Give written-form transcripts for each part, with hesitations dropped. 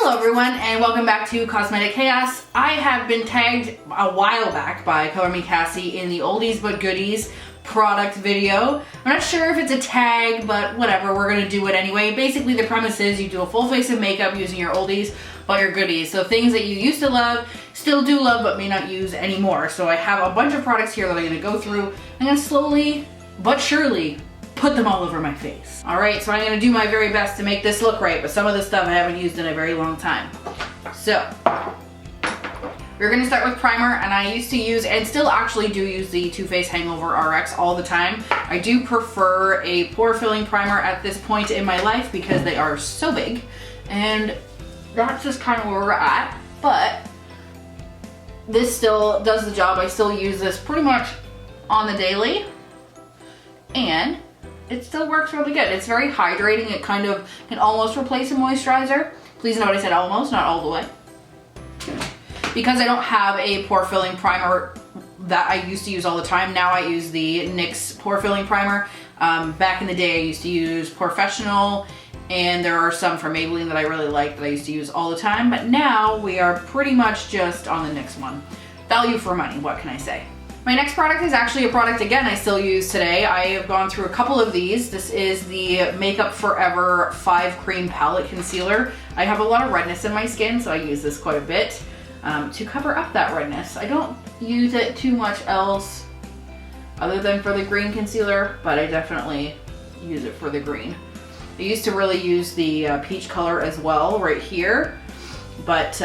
Hello everyone and welcome back to Cosmetic Chaos. I have been tagged a while back by Color Me Cassie in the Oldies but Goodies product video. I'm not sure if it's a tag, but whatever, we're gonna do it anyway. Basically the premise is you do a full face of makeup using your oldies but your goodies. So things that you used to love, still do love, but may not use anymore. So I have a bunch of products here that I'm gonna go through. I'm gonna slowly but surely put them all over my face. All right, so I'm gonna do my very best to make this look right, but some of the stuff I haven't used in a very long time. So, we're gonna start with primer, and I used to use, and still actually do use, the Too Faced Hangover RX all the time. I do prefer a pore filling primer at this point in my life because they are so big, and that's just kind of where we're at, but this still does the job. I still use this pretty much on the daily, and it still works really good. It's very hydrating. It kind of can almost replace a moisturizer. Please note I said almost, not all the way. Because I don't have a pore filling primer that I used to use all the time, now I use the NYX pore filling primer. Back in the day I used to use Professional, and there are some from Maybelline that I really like that I used to use all the time, but now we are pretty much just on the NYX one. Value for money, what can I say? My next product is actually a product, again, I still use today. I have gone through a couple of these. This is the Makeup Forever 5 Cream Palette Concealer. I have a lot of redness in my skin, so I use this quite a bit to cover up that redness. I don't use it too much else other than for the green concealer, but I definitely use it for the green. I used to really use the peach color as well right here, but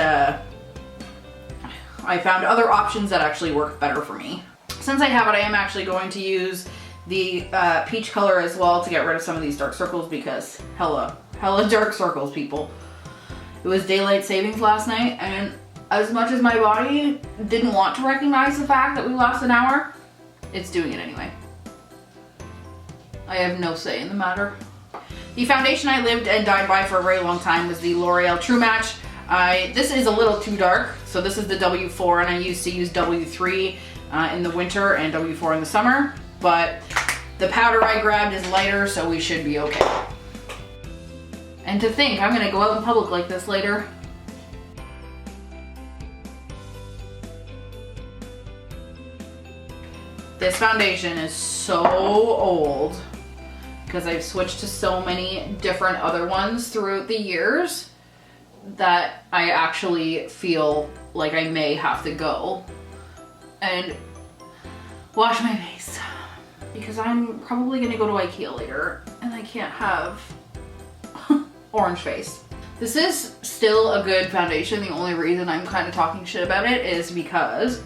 I found other options that actually work better for me. Since I have it, I am actually going to use the peach color as well to get rid of some of these dark circles, because hella dark circles, people. It was daylight savings last night, and as much as my body didn't want to recognize the fact that we lost an hour, it's doing it anyway. I have no say in the matter. The foundation I lived and died by for a very long time was the L'Oreal True Match. This is a little too dark, so this is the W4, and I used to use W3 in the winter and W4 in the summer, but the powder I grabbed is lighter, so we should be okay. And to think, I'm gonna go out in public like this later. This foundation is so old because I've switched to so many different other ones throughout the years that I actually feel like I may have to go and wash my face, because I'm probably gonna go to IKEA later and I can't have orange face. This is still a good foundation. The only reason I'm kind of talking shit about it is because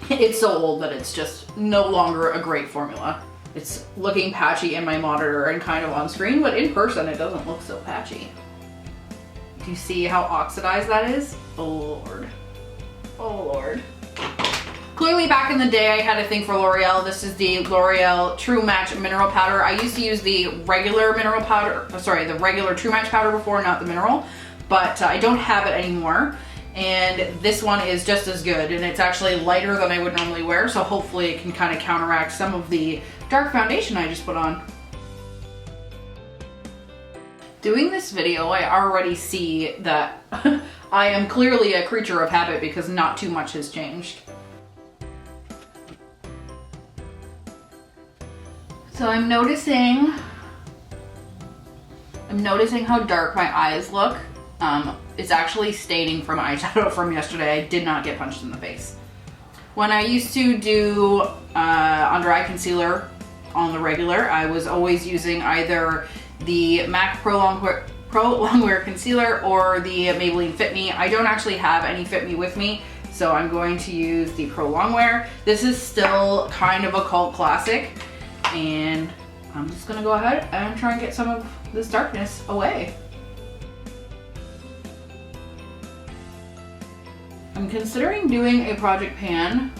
it's so old that it's just no longer a great formula. It's looking patchy in my monitor and kind of on screen, but in person it doesn't look so patchy. Do you see how oxidized that is? Oh Lord. Oh Lord. Clearly back in the day I had a thing for L'Oreal. This is the L'Oreal True Match Mineral Powder. I used to use the regular mineral powder, the regular True Match powder before, not the mineral, but I don't have it anymore. And this one is just as good, and it's actually lighter than I would normally wear, so hopefully it can kind of counteract some of the dark foundation I just put on. Doing this video, I already see that I am clearly a creature of habit because not too much has changed. So I'm noticing how dark my eyes look. It's actually staining from eyeshadow from yesterday. I did not get punched in the face. When I used to do under eye concealer on the regular, I was always using either the MAC Pro Longwear Concealer or the Maybelline Fit Me. I don't actually have any Fit Me with me, so I'm going to use the Pro Longwear. This is still kind of a cult classic, and I'm just gonna go ahead and try and get some of this darkness away. I'm considering doing a project pan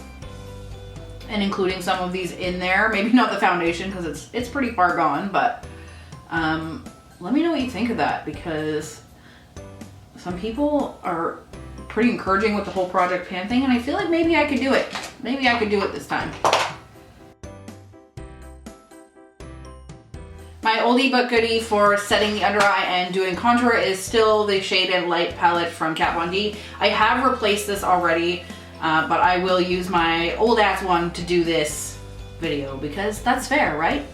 and including some of these in there. Maybe not the foundation because it's pretty far gone, but let me know what you think of that, because some people are pretty encouraging with the whole project pan thing, and I feel like maybe I could do it. Maybe I could do it this time. My oldie but goodie for setting the under eye and doing contour is still the Shade and Light palette from Kat Von D. I have replaced this already, but I will use my old ass one to do this video because that's fair, right?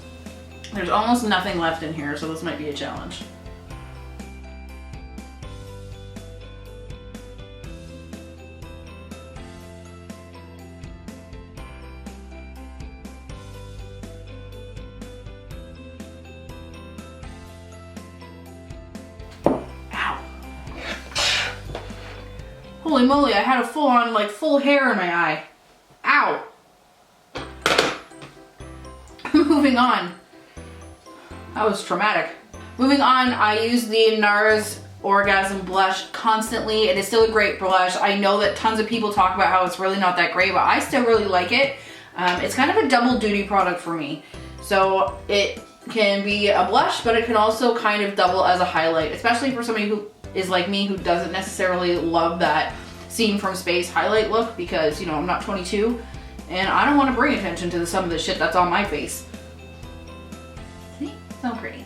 There's almost nothing left in here, so this might be a challenge. Holy moly, I had a full-on, like, full hair in my eye. Ow. Moving on. That was traumatic. Moving on, I use the NARS Orgasm Blush constantly. It is still a great blush. I know that tons of people talk about how it's really not that great, but I still really like it. It's kind of a double duty product for me. So it can be a blush, but it can also kind of double as a highlight, especially for somebody who is like me, who doesn't necessarily love that Scene from Space highlight look because, you know, I'm not 22 and I don't want to bring attention to some of the shit that's on my face. See? So pretty.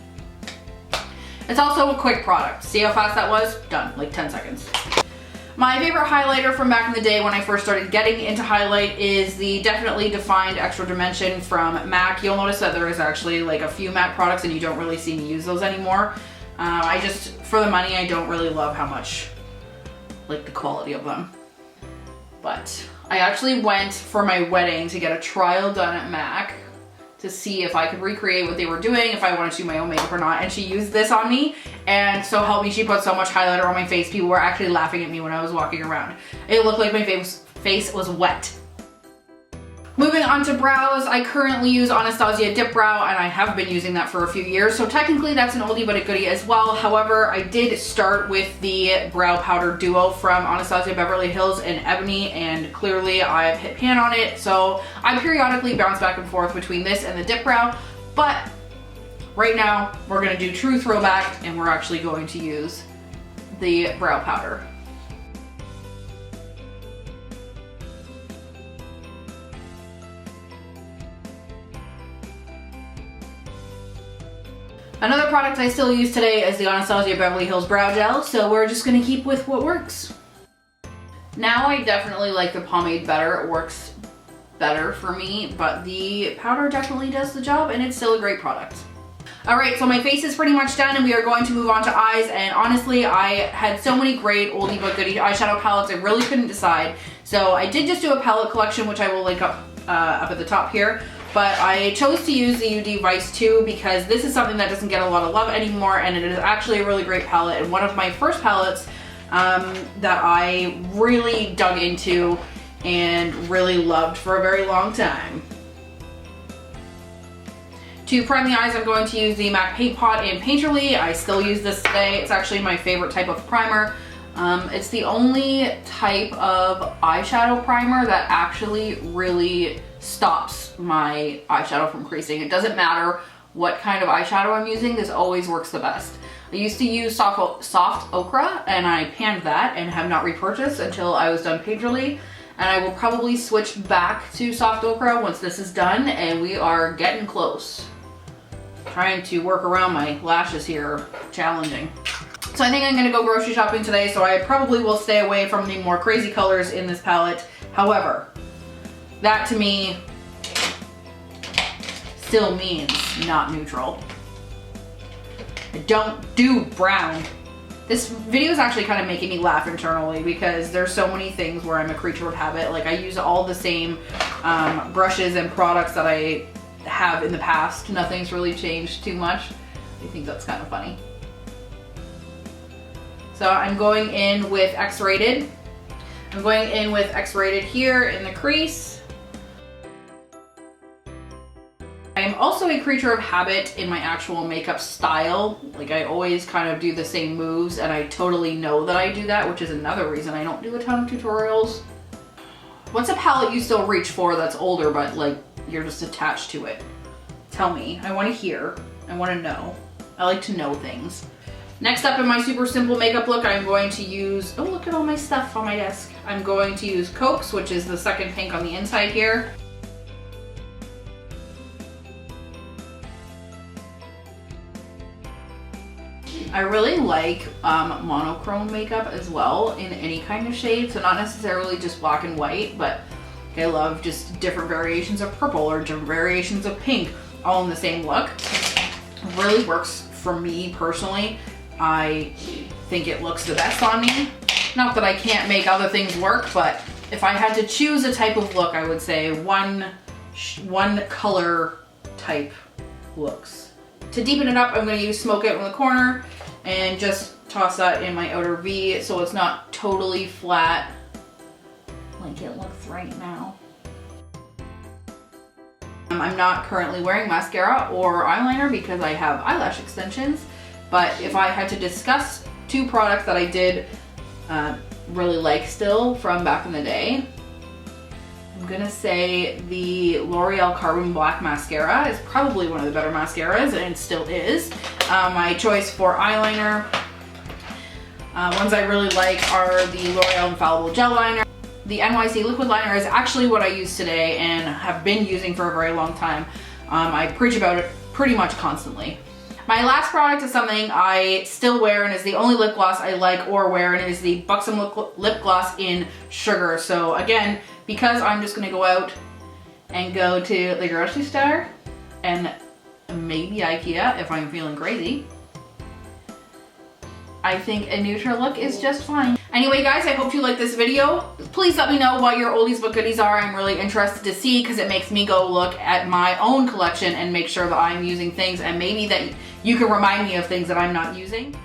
It's also a quick product. See how fast that was? Done. Like 10 seconds. My favorite highlighter from back in the day when I first started getting into highlight is the Definitely Defined Extra Dimension from MAC. You'll notice that there is actually like a few MAC products and you don't really see me use those anymore. I just, for the money, I don't really love how much, like, the quality of them. But I actually went for my wedding to get a trial done at MAC to see if I could recreate what they were doing, if I wanted to do my own makeup or not, and she used this on me, and so help me, she put so much highlighter on my face, people were actually laughing at me when I was walking around. It looked like my face was wet. Moving on to brows, I currently use Anastasia Dip Brow, and I have been using that for a few years, so technically that's an oldie but a goodie as well. However, I did start with the brow powder duo from Anastasia Beverly Hills in Ebony, and clearly I've hit pan on it, so I periodically bounce back and forth between this and the Dip Brow, but right now we're going to do true throwback, and we're actually going to use the brow powder. Another product I still use today is the Anastasia Beverly Hills Brow Gel, so we're just gonna keep with what works. Now I definitely like the pomade better, it works better for me, but the powder definitely does the job and it's still a great product. Alright, so my face is pretty much done and we are going to move on to eyes, and honestly I had so many great oldie but goodie eyeshadow palettes I really couldn't decide. So I did just do a palette collection, which I will link up at the top here. But I chose to use the UD Vice 2 because this is something that doesn't get a lot of love anymore, and it is actually a really great palette and one of my first palettes that I really dug into and really loved for a very long time. To prime the eyes, I'm going to use the MAC Paint Pot in Painterly. I still use this today. It's actually my favorite type of primer. It's the only type of eyeshadow primer that actually really stops my eyeshadow from creasing. It doesn't matter what kind of eyeshadow I'm using, this always works the best. I used to use soft ochre and I panned that and have not repurchased until I was done Painterly, and I will probably switch back to soft ochre once this is done, and we are getting close. Trying to work around my lashes here, challenging. So I think I'm gonna go grocery shopping today, so I probably will stay away from the more crazy colors in this palette. However, that to me still means not neutral. I don't do brown. This video is actually kind of making me laugh internally because there's so many things where I'm a creature of habit. Like I use all the same brushes and products that I have in the past. Nothing's really changed too much. I think that's kind of funny. So I'm going in with X-Rated. I'm going in with X-Rated here in the crease. I am also a creature of habit in my actual makeup style. Like I always kind of do the same moves, and I totally know that I do that, which is another reason I don't do a ton of tutorials. What's a palette you still reach for that's older but like you're just attached to it? Tell me. I want to hear. I want to know. I like to know things. Next up in my super simple makeup look, I'm going to use, oh look at all my stuff on my desk. I'm going to use Coax, which is the second pink on the inside here. I really like monochrome makeup as well in any kind of shade. So not necessarily just black and white, but I love just different variations of purple or different variations of pink all in the same look. It really works for me personally. I think it looks the best on me. Not that I can't make other things work, but if I had to choose a type of look, I would say one color type looks. To deepen it up, I'm going to use Smoke Out in the corner and just toss that in my outer V so it's not totally flat like it looks right now. I'm not currently wearing mascara or eyeliner because I have eyelash extensions, but if I had to discuss two products that I did really like still from back in the day, I'm gonna say the L'Oreal Carbon Black Mascara is probably one of the better mascaras, and still is. My choice for eyeliner, ones I really like are the L'Oreal Infallible Gel Liner. The NYC Liquid Liner is actually what I use today and have been using for a very long time. I preach about it pretty much constantly. My last product is something I still wear and is the only lip gloss I like or wear, and it is the Buxom Lip Gloss in Sugar. So again, because I'm just gonna go out and go to the grocery store and maybe IKEA if I'm feeling crazy, I think a neutral look is just fine. Anyway guys, I hope you like this video. Please let me know what your oldies but goodies are. I'm really interested to see because it makes me go look at my own collection and make sure that I'm using things, and maybe that you can remind me of things that I'm not using.